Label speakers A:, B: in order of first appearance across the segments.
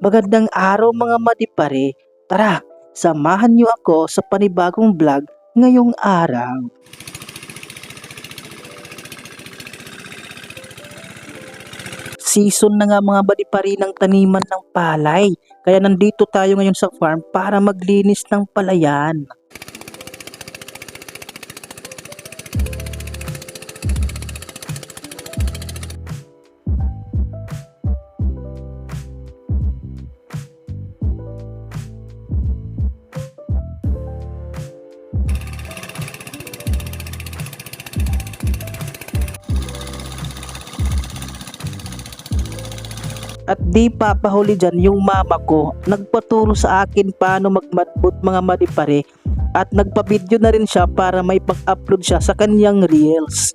A: Magandang araw mga madipare. Tara, samahan niyo ako sa panibagong vlog ngayong araw. Season na nga mga madipare ng taniman ng palay. Kaya nandito tayo ngayon sa farm para maglinis ng palayan. At di papahuli dyan yung mama ko, nagpaturo sa akin paano magmatbot mga madipare at nagpa-video na rin siya para may pag-upload siya sa kanyang reels.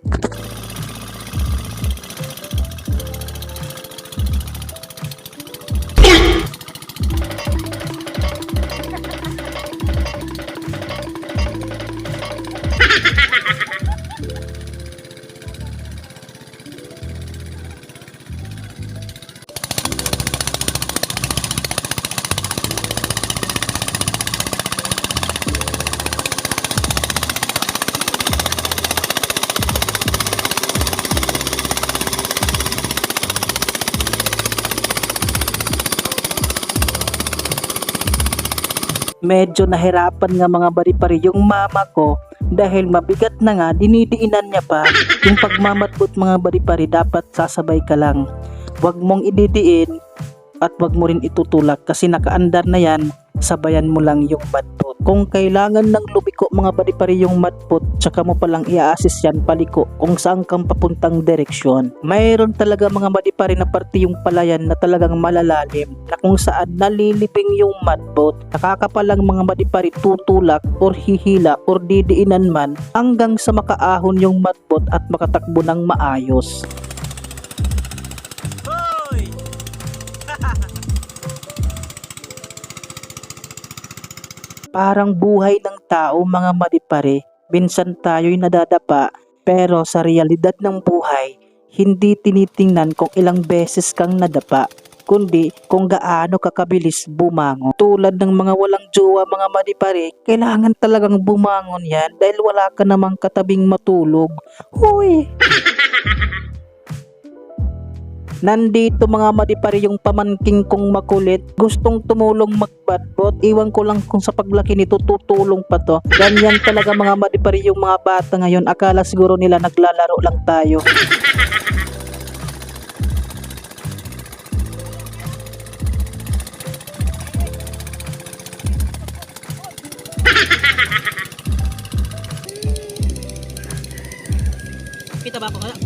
A: Medyo nahirapan nga mga bari-pari yung mama ko dahil mabigat na nga, dinidiinan niya pa. Yung pagmamatbot mga bari-pari dapat sasabay ka lang. Huwag mong ididiin at huwag mo rin itutulak kasi nakaandar na yan, sabayan mo lang yung matbot. Kung kailangan ng lumiko mga bari-pari yung matbot, tsaka mo palang i-assist yan paliko kung saan kang papuntang direksyon. Mayroon talaga mga bari-pari na parte yung palayan na talagang malalalim na kung saan naliliping yung matbot. Nakakapalang mga bari-pari tutulak or hihila or didiinan man hanggang sa makaahon yung matbot at makatakbo ng maayos. Parang buhay ng tao mga madipare, minsan tayo'y nadadapa pero sa realidad ng buhay, hindi tinitingnan kung ilang beses kang nadapa, kundi kung gaano kakabilis bumangon. Tulad ng mga walang jowa mga madipare, kailangan talagang bumangon yan dahil wala ka namang katabing matulog. Huy! Nandito mga madipare yung pamangking kong makulit, gustong tumulong magbatbot. Iwan ko lang kung sa paglaki nito tutulong pa to. Ganyan talaga mga madipare yung mga bata ngayon, akala siguro nila naglalaro lang tayo.
B: Kita ba ako kaya?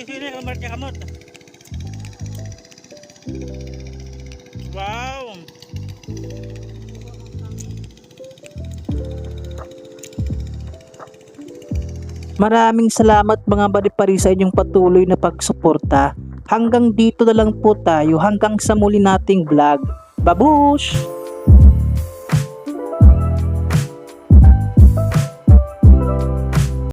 B: Sini kamar niya kamot. Wow.
A: Maraming salamat mga madipare sa inyong patuloy na pagsuporta. Hanggang dito na lang po tayo, hanggang sa muli nating vlog. Babush!